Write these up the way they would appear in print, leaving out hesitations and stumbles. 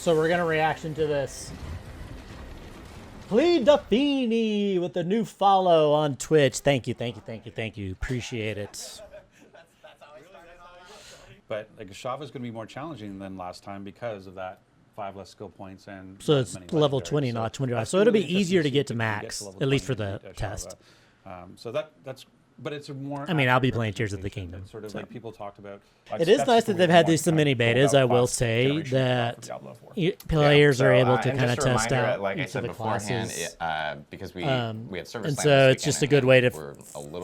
So we're gonna reaction to this. Plead Duffini with a new follow on Twitch. Thank you, thank you, thank you, thank you. Appreciate it. But like Shava's going to be more challenging than last time because of that 5 less skill points and so it's level 20, not 25. So it'll be easier to get to max, at least for the test. So that's. But it's a more. I mean, I'll be playing Tears of the Kingdom. Sort of like people talked about. It is nice that they've had these mini betas. I will say that players are able to kind of test out like each I of said the beforehand, classes. because we had service. And so it's just a good way to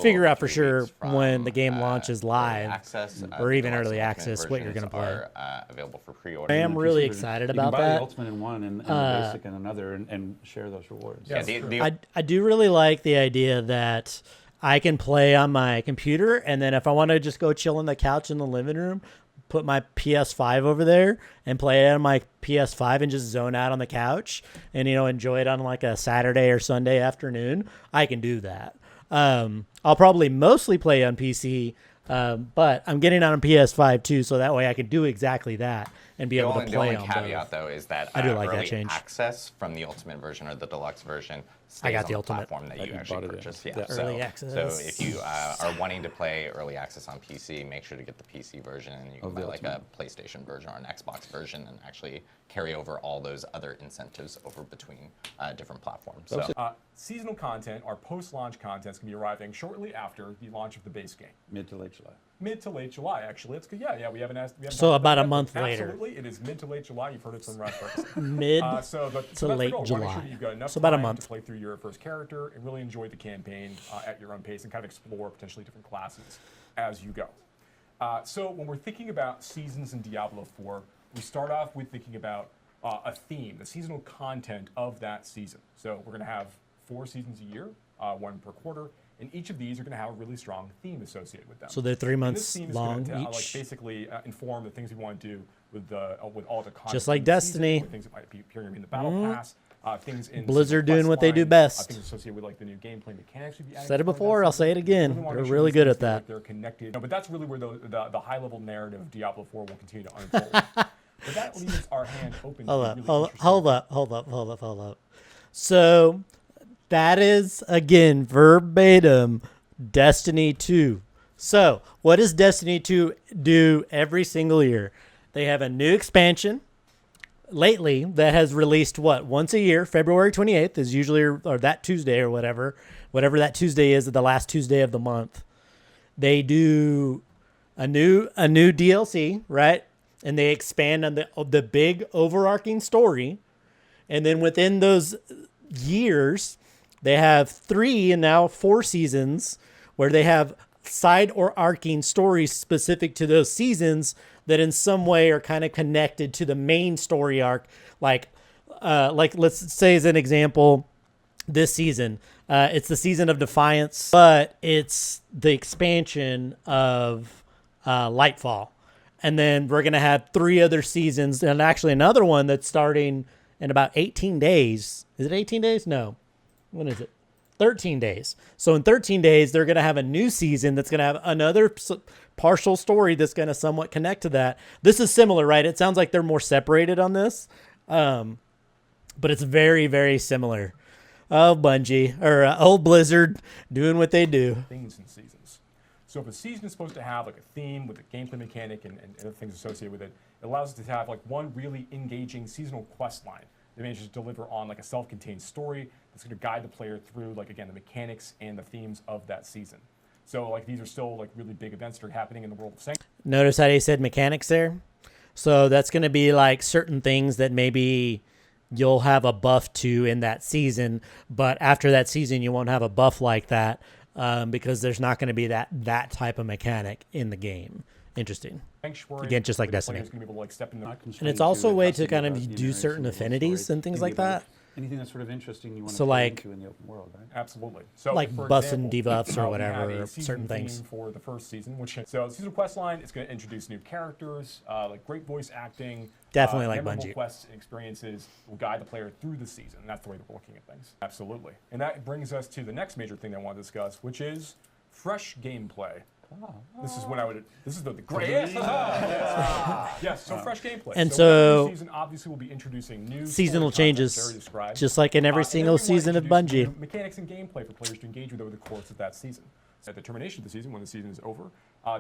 figure out for sure when the game launches live or even early access what you're going to play. Available for pre-order. I am really excited about that. You can buy that. the Ultimate in one and the Basic in another and share those rewards. Yeah, I do really like the idea that I can play on my computer, and then if I want to just go chill on the couch in the living room, put my PS5 over there and play it on my PS5 and just zone out on the couch and, you know, enjoy it on like a Saturday or Sunday afternoon, I can do that. I'll probably mostly play on PC, but I'm getting on a PS5 too, so that way I can do exactly that and be able to play on both. The only caveat, though, is that I do like early that change. access from the Ultimate version or the Deluxe version stays I got on the Ultimate platform that you actually purchased. Yeah. Early access. So if you are wanting to play early access on PC, make sure to get the PC version, and you can buy like a PlayStation version or an Xbox version and actually carry over all those other incentives over between different platforms. So. Seasonal content, our post-launch content, is going to be arriving shortly after the launch of the base game. Mid to late July. Mid to late July, actually. It's good. Yeah, we haven't asked. So about a month later. Absolutely, it is mid to late July. You've heard it from Russ Ferguson. Mid to late Make July. sure that you've got enough so about a time month to play through your first character and really enjoy the campaign at your own pace and kind of explore potentially different classes as you go. So when we're thinking about seasons in Diablo 4, we start off with thinking about a theme, the seasonal content of that season. So we're going to have 4 seasons a year, 1 per quarter, and each of these are going to have a really strong theme associated with them. So they're 3 months long to, each. Like basically inform the things we want to do with all the content. Just like Destiny. Season, things that might be appearing in the battle pass. Things in Blizzard doing what they do best. Things associated with like the new gameplay mechanics. Said it before, I'll say it again. They're really good at that. They're connected. No, but that's really where the high-level narrative of Diablo 4 will continue to unfold. But that leaves our hand open. Hold up. So that is, again, verbatim Destiny 2. So what does Destiny 2 do every single year? They have a new expansion lately that has released once a year. February 28th is usually, or that Tuesday or whatever that Tuesday is, the last Tuesday of the month. They do a new DLC, right? And they expand on the big overarching story. And then within those years, they have 3 and now 4 seasons where they have side or arcing stories specific to those seasons that in some way are kind of connected to the main story arc. Like let's say as an example, this season, it's the season of Defiance, but it's the expansion of Lightfall. And then we're going to have 3 other seasons and actually another one that's starting in about 18 days. Is it 18 days? No. When is it? 13 days. So in 13 days, they're going to have a new season that's going to have another partial story that's going to somewhat connect to that. This is similar, right? It sounds like they're more separated on this, but it's very, very similar. Oh, Bungi, or old Blizzard doing what they do. Things and seasons. So if a season is supposed to have like a theme with a gameplay mechanic and other things associated with it, it allows us to have like one really engaging seasonal quest line that manages to deliver on like a self-contained story that's going to guide the player through, like, again, the mechanics and the themes of that season. So, like, these are still, like, really big events that are happening in the world of Sanctuary. Notice how they said mechanics there? So that's going to be, like, certain things that maybe you'll have a buff to in that season, but after that season, you won't have a buff like that because there's not going to be that type of mechanic in the game. Interesting. Sanctuary, again, just like Destiny. Gonna be able to, like, step in and it's also a way to kind of do certain affinities and things like that. Anything that's sort of interesting you want so to like, into in the open world, right? Absolutely. So like buffs and debuffs or whatever, certain things. For the first season, so seasonal quest line is going to introduce new characters, like great voice acting. Definitely like Bungi. Quests and experiences will guide the player through the season. And that's the way that we're looking at things. Absolutely. And that brings us to the next major thing that I want to discuss, which is fresh gameplay. This is when I would. This is the greatest. Yes. So fresh gameplay. And so so- every season obviously will be introducing new Seasonal story content, changes, Terry described. just like in every And then single we wanna season of introduce new Bungie. mechanics and gameplay for players to engage with over the course of that season. At the termination of the season, when the season is over,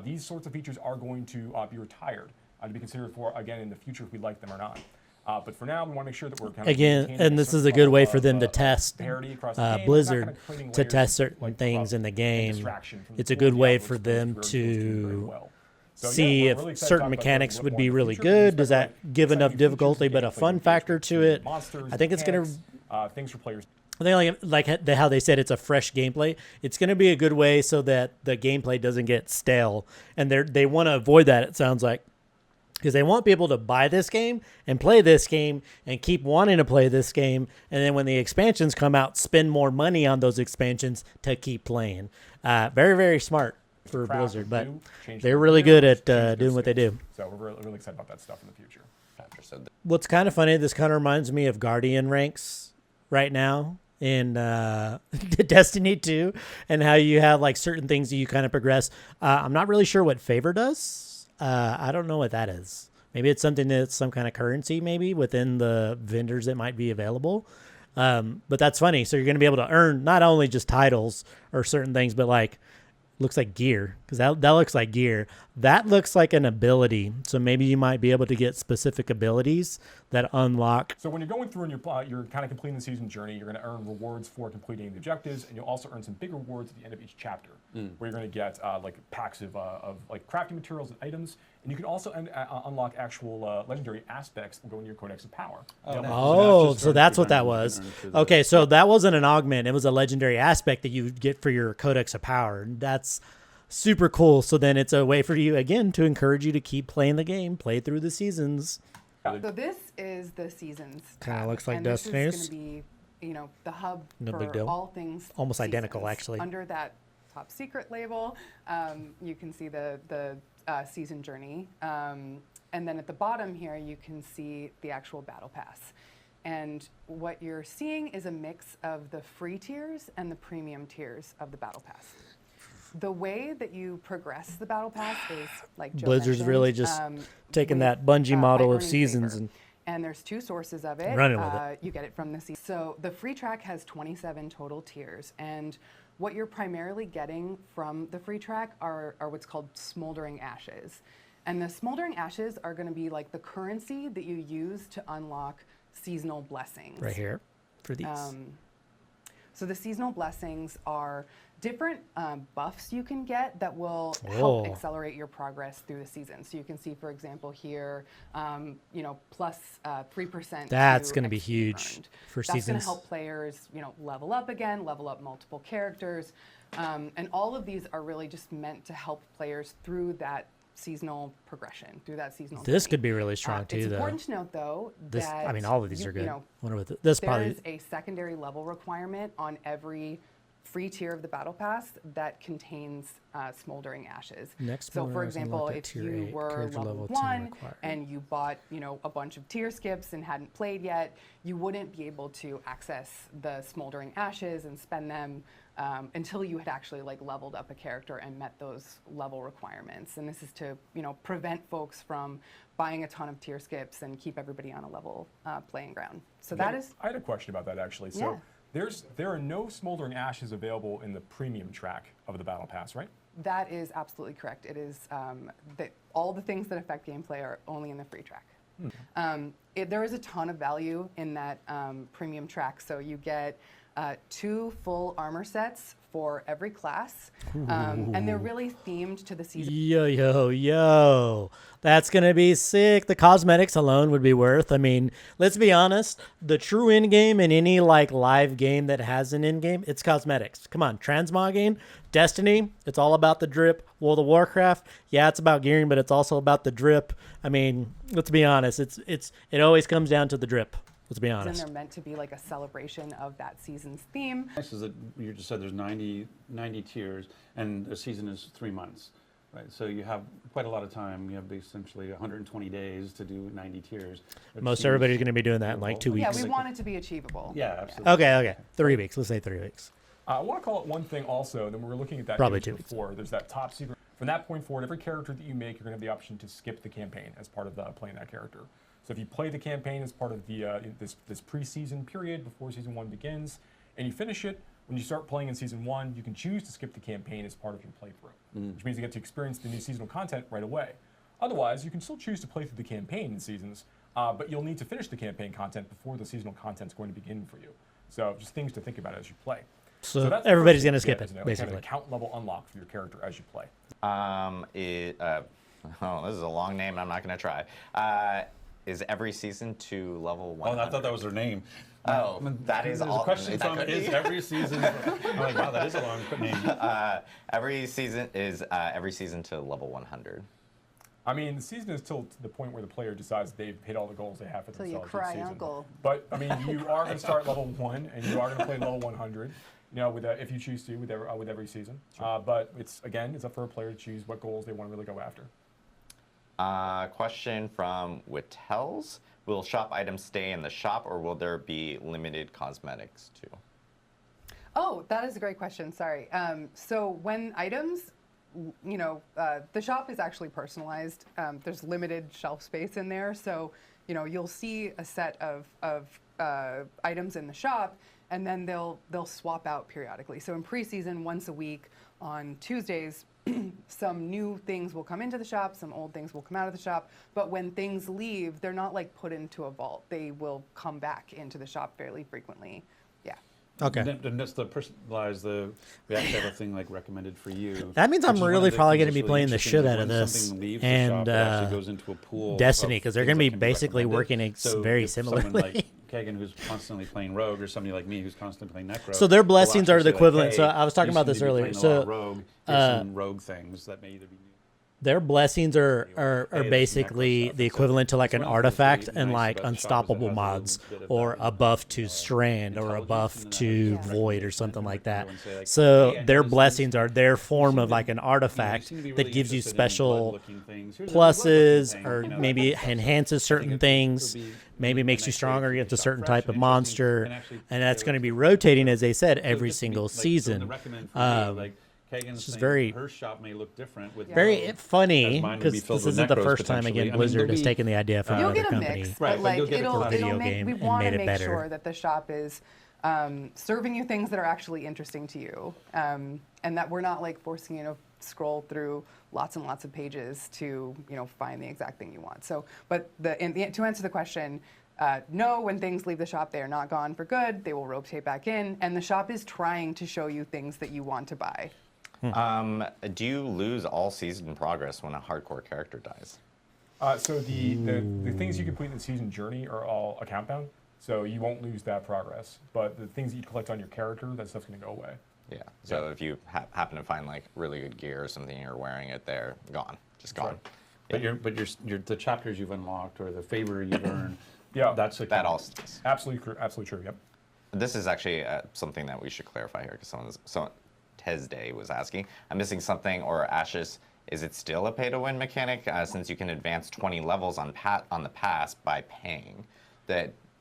these sorts of features are going to be retired to be considered for again in the future if we like them or not. But for now, we want to make sure that we're kind of Again, maintaining and a this is certain a good way level for them to of test parity across the game. We're not Blizzard kinda creating to layers test of, certain like, things in the and game. distraction from It's the a good core way Diablo for experience them where it goes very to well. So, yeah, see we're if really excited to certain talk about mechanics those would more be in the really future. We good. expect, Does that like, give exciting enough features difficulty, and but a gameplay fun engagement factor to with it? monsters, I think it's going to. mechanics, things for players. I think how they said it's a fresh gameplay. It's going to be a good way so that the gameplay doesn't get stale, and they want to avoid that. It sounds like. Because they want people to buy this game and play this game and keep wanting to play this game. And then when the expansions come out, spend more money on those expansions to keep playing. Very, very smart for Craft Blizzard. But new, change they're their really good heroes, at change their doing what they skills. do. So we're really excited about that stuff in the future. So What's kind of funny, this kind of reminds me of Guardian ranks right now in Destiny 2 and how you have like certain things that you kind of progress. I'm not really sure what favor does. I don't know what that is. Maybe it's something that's some kind of currency maybe within the vendors that might be available. But that's funny. So you're going to be able to earn not only just titles or certain things, but like looks like gear, because that looks like gear. That looks like an ability. So maybe you might be able to get specific abilities that unlock. So when you're going through and you're kind of completing the season journey, you're going to earn rewards for completing the objectives, and you'll also earn some big rewards at the end of each chapter, where you're going to get like packs of like crafting materials and items, and you can also unlock actual legendary aspects and go into your Codex of Power. Oh, so that's what that You can was. earn it through the- Okay, so that wasn't an augment. It was a legendary aspect that you get for your Codex of Power. That's super cool. So then it's a way for you, again, to encourage you to keep playing the game, play through the seasons. So this is the seasons. Kinda tab, looks like and this Destiny's. is going to be, the hub No for big deal. all things. Almost identical, seasons. actually. Under that top secret label, you can see the season journey, and then at the bottom here you can see the actual battle pass. And what you're seeing is a mix of the free tiers and the premium tiers of the battle pass. The way that you progress the battle pass is like Joe Blizzard's mentioned, really just taking with, that Bungie by model of earning seasons favor. and And there's two sources of it. Running with it. You get it from the season. So the free track has 27 total tiers, and what you're primarily getting from the free track are what's called smoldering ashes. And the smoldering ashes are going to be like the currency that you use to unlock seasonal blessings. right here for these. So the seasonal blessings are different buffs you can get that will Whoa. help accelerate your progress through the season. So you can see, for example, here, plus 3%. That's to gonna be XP huge earned. for That's going seasons. to help players, level up again, level up multiple characters, and all of these are really just meant to help players through that seasonal progression, through that seasonal. This journey. could be really strong It's too, though. important to note, though, This, that I mean, all of these you- are good. you know, Wonder what this there probably. is a secondary level requirement on every free tier of the battle pass that contains smoldering ashes. Next So, one for is example, unlocked at if tier you 8, were character level level 10 1 required. and you bought, a bunch of tier skips and hadn't played yet, you wouldn't be able to access the smoldering ashes and spend them until you had actually leveled up a character and met those level requirements. And this is to, prevent folks from buying a ton of tier skips and keep everybody on a level playing ground. So that is. I had a question about that actually. So there are no smoldering ashes available in the premium track of the battle pass, right? That is absolutely correct. It is that all the things that affect gameplay are only in the free track. There is a ton of value in that premium track. So you get 2 full armor sets for every class, and they're really themed to the season. Yo. That's going to be sick. The cosmetics alone would be worth. I mean, let's be honest. The true end game in any live game that has an end game, it's cosmetics. Come on, transmogging, Destiny, it's all about the drip. World of Warcraft, yeah, it's about gearing, but it's also about the drip. I mean, let's be honest. It always comes down to the drip. Let's be And honest. they're meant to be like a celebration of that season's theme. Nice is that you just said there's 90 tiers, and a season is 3 months, right? So you have quite a lot of time. You have essentially 120 days to do 90 tiers. which Most seems everybody's going to be doing that in like 2 doable. weeks. Yeah, we want it to be achievable. Yeah, absolutely. Okay. 3 weeks. Let's say 3 weeks. I want to call it one thing also, then we were looking at that Probably image 2 weeks. before. There's that top secret From that point forward, every character that you make, you're going to have the option to skip the campaign as part of playing that character. So if you play the campaign as part of the this preseason period before season 1 begins, and you finish it, when you start playing in season 1, you can choose to skip the campaign as part of your playthrough, which means you get to experience the new seasonal content right away. Otherwise, you can still choose to play through the campaign in seasons, but you'll need to finish the campaign content before the seasonal content's going to begin for you. So just things to think about as you play. So that's everybody's the going to first thing skip it, isn't Like basically. kind of account level unlock for your character as you play. Oh, this is a long name. I'm not going to try. Is every season to level 100? Oh, I thought that was their name. Oh, that is There's a all. question that from could is be. every season. I'm like, wow, that is a long name. Every season is every season to level 100. I mean, the season is till to the point where the player decides they've hit all the goals they have for Till you themselves cry, each season. uncle. But I mean, you are going to start level 1, and you are going to play level 100. You know, if you choose to, with every season. But it's up for a player to choose what goals they want to really go after. Question from Wittels. Will shop items stay in the shop, or will there be limited cosmetics too? Oh, that is a great question. Sorry. So when items, the shop is actually personalized. There's limited shelf space in there, so you'll see a set of items in the shop, and then they'll swap out periodically. So in preseason, once a week on Tuesdays, some new things will come into the shop, some old things will come out of the shop, but when things leave, they're not like put into a vault. They will come back into the shop fairly frequently. Yeah. Okay. Then that's the personalized. We actually have a thing like recommended for you. That means which I'm is one of really the probably things going to be that's playing the interesting shit is out of when this something leaves the and shop, it actually goes into a pool Destiny, of because they're things going to be that can basically recommended. working So very if someone similarly. like Kagan, who's constantly playing Rogue, or somebody like me who's constantly playing Necro. So their will blessings actually are the say, like, equivalent. hey, So I was talking you about seem this to be earlier. playing a lot So of Rogue. Here's some Rogue things that may either be new. their blessings are Hey, basically that's the necro equivalent to stuff. like an One of the things artifact really and nice like about the shop is it unstoppable has a mods little bit of or that, a buff to strand or a intelligence, buff and then to that has void or recommendation something and like then that. go and say, like, So hey, I their noticed blessings this. are their You form seem of to like be- an you artifact seem to be that really gives you interested in special blood-looking things. Here's a blood-looking pluses thing, or you know, maybe that kind of stuff. enhances I think certain it things, would be maybe a makes you nice way to stronger keep against the a shop certain fresh type and of interesting monster, and actually and that's be going to able be to- rotating, as they said, So every just to be, single like, so season. to recommend for you, like, Kagan's it's just saying very- her shop may look different with Very Rogue, funny, as mine would be because filled this with isn't the necros first time, potentially. I again, mean, Blizzard there'll has be- taken the idea from You'll another get a company. mix, Right, but but like you'll get it it'll for a video make game we and want to made it make better. sure that the shop is serving you things that are actually interesting to you, and that we're not like forcing you to scroll through lots and lots of pages to find the exact thing you want. So, but to answer the question, no, when things leave the shop, they are not gone for good. They will rotate back in, and the shop is trying to show you things that you want to buy. Do you lose all season progress when a hardcore character dies? So the things you complete in the season journey are all account bound, so you won't lose that progress. But the things that you collect on your character, that stuff's going to go away. Yeah. So if you happen to find like really good gear or something, you're wearing it there, gone, just gone. Right. But the chapters you've unlocked or the favor you've earned, Yeah, that's a That all stays. absolutely true. Yep. This is actually something that we should clarify here, because someone Tesday was asking. I'm missing something, or Ashes. Is it still a pay-to-win mechanic since you can advance 20 levels on the pass by paying?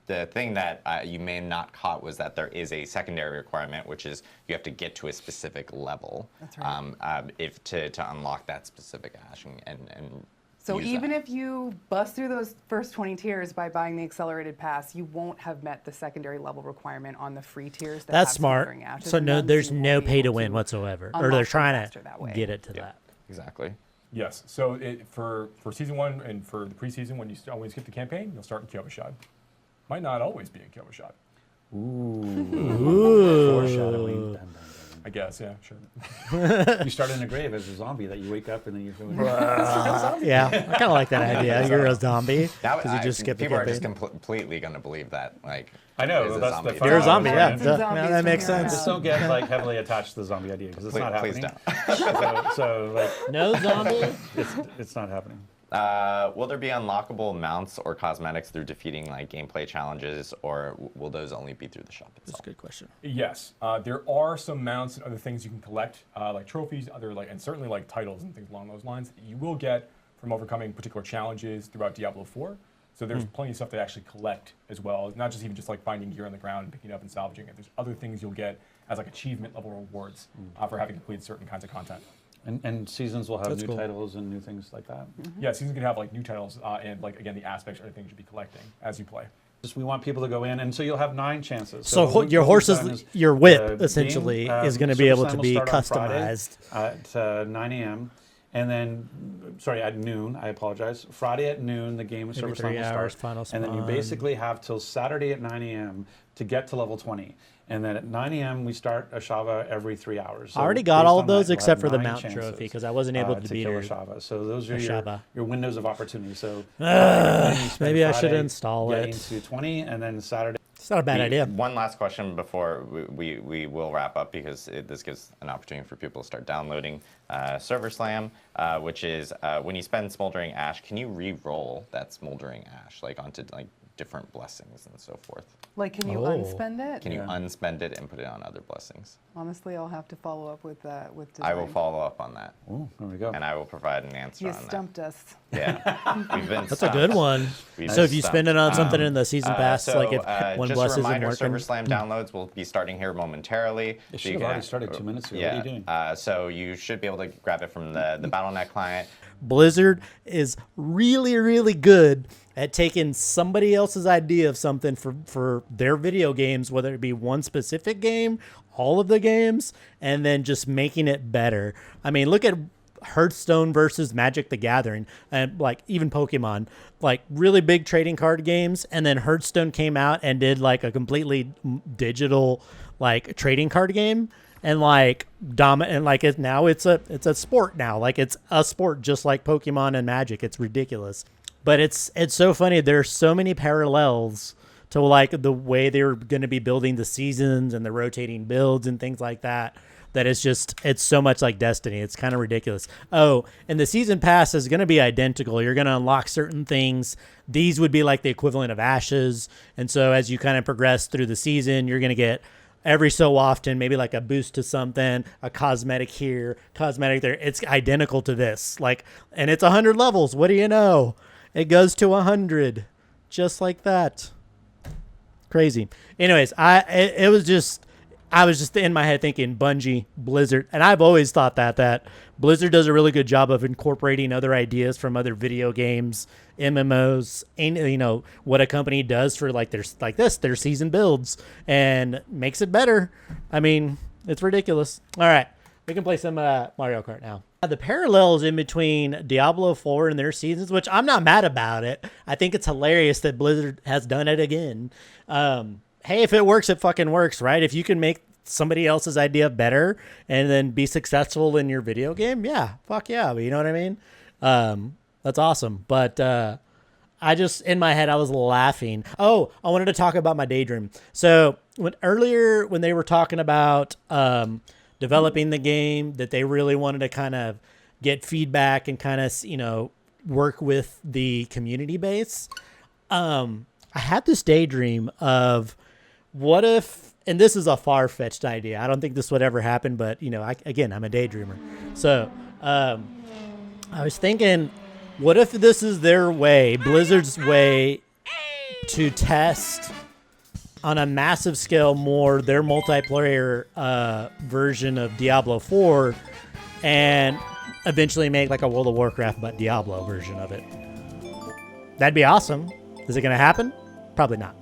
The thing that you may have not caught was that there is a secondary requirement, which is you have to get to a specific level. That's right. If to unlock that specific ash and So use even that. if you bust through those first 20 tiers by buying the accelerated pass, you won't have met the secondary level requirement on the free tiers. That That's have smart. smoldering ashes, So and no, then there's you won't no be pay to able win whatsoever, or unlock they're them trying faster that way. to get it to Yeah, that. exactly. Yes. So for season 1 and for the preseason, when you always skip the campaign, you'll start in Kyovashad. Might not always be in Kyovashad. foreshadowing. I guess. Yeah. Sure. You start in a grave as a zombie that you wake up and then you feel Yeah, I kind of like that idea. You're a zombie That because you just skip the people are campaign. just completely going to believe that. Like, I know, is a that's zombie the thing. You're a Oh, zombie, yeah. yeah. Some Duh. zombies Yeah, that from makes here on sense. Just don't get like heavily attached to the zombie idea because it's not Please happening. don't. So like No zombie. it's not happening. Will there be unlockable mounts or cosmetics through defeating like gameplay challenges, or will those only be through the shop That's a itself? good question. Yes, there are some mounts and other things you can collect, like trophies, and certainly like titles and things along those lines that you will get from overcoming particular challenges throughout Diablo 4. So there's plenty of stuff to actually collect as well, not just even just like finding gear on the ground and picking it up and salvaging it. There's other things you'll get as like achievement level rewards for having completed certain kinds of content. And seasons will have That's new cool. titles and new things like that. Yeah, seasons can have like new titles and like again the aspects are the things you'll be collecting as you play. Just we want people to go in, and so you'll have 9 chances. So what your we've horse's, done is your the whip game, essentially is going to be able SummerSlam to will be start on Friday customized. at 9 a.m. And then, sorry, at noon. I apologize. Friday at noon, the game of Maybe SummerSlam 3 will hours, start, final and then you spawn. basically have till Saturday at 9 a.m. to get to level 20. And then at 9 a.m. we start a Shava every 3 hours. So I already got based all on of that, those you'll except have for the 9 mount chances, trophy because I wasn't able to beat kill her. a Shava. So those are a your, Shava. your windows of opportunity. So Maybe I should Friday install getting it. to 20, and then Saturday. It's not a bad idea. One last question before we will wrap up because this gives an opportunity for people to start downloading Server Slam, which is when you spend Smoldering Ash, can you re-roll that Smoldering Ash like onto like different blessings and so forth? Like, can you Oh. unspend it? Can you Yeah. unspend it and put it on other blessings? Honestly, I'll have to follow up with design. I will follow up on that, Oh, there we go. and I will provide an answer You on stumped us. that. Yeah, we've been That's a good one. We've So if been you spend it on stumped. something in the season pass, like if one just bless a isn't reminder, Server working. Slam downloads will be starting here momentarily. It so should you have can already started 2 minutes ago. Yeah, What are you doing? so you should be able to grab it from the BattleNet client. Blizzard is really, really good at taking somebody else's idea of something for their video games, whether it be one specific game, all of the games, and then just making it better. I mean, look at Hearthstone versus Magic the Gathering, and like even Pokemon, like really big trading card games, and then Hearthstone came out and did like a completely digital like trading card game. And like and like now it's a sport now. Like it's a sport just like Pokemon and Magic. It's ridiculous. But it's so funny. There's so many parallels to like the way they were going to be building the seasons and the rotating builds and things like that. That it's so much like Destiny. It's kind of ridiculous. Oh, and the season pass is going to be identical. You're going to unlock certain things. These would be like the equivalent of ashes. And so as you kind of progress through the season, you're going to get every so often, maybe like a boost to something, a cosmetic here, cosmetic there. It's identical to this. Like, and it's 100 levels. What do you know? It goes to 100, just like that. Crazy. Anyways, I was just in my head thinking Bungi, Blizzard, and I've always thought that Blizzard does a really good job of incorporating other ideas from other video games, MMOs, and you know what a company does for like their season builds and makes it better. I mean, it's ridiculous. All right, we can play some Mario Kart now. The parallels in between Diablo 4 and their seasons, which I'm not mad about it. I think it's hilarious that Blizzard has done it again. Hey, if it works, it fucking works, right? If you can make somebody else's idea better and then be successful in your video game, yeah, fuck yeah. But you know what I mean? That's awesome. But I just, in my head, I was laughing. Oh, I wanted to talk about my daydream. So when they were talking about developing the game, that they really wanted to kind of get feedback and kind of, you know, work with the community base. I had this daydream of what if, and this is a far-fetched idea. I don't think this would ever happen, but, you know, I'm a daydreamer. So I was thinking, what if this is their way, Blizzard's way, to test on a massive scale more their multiplayer version of Diablo 4 and eventually make like a World of Warcraft but Diablo version of it. That'd be awesome. Is it going to happen? Probably not.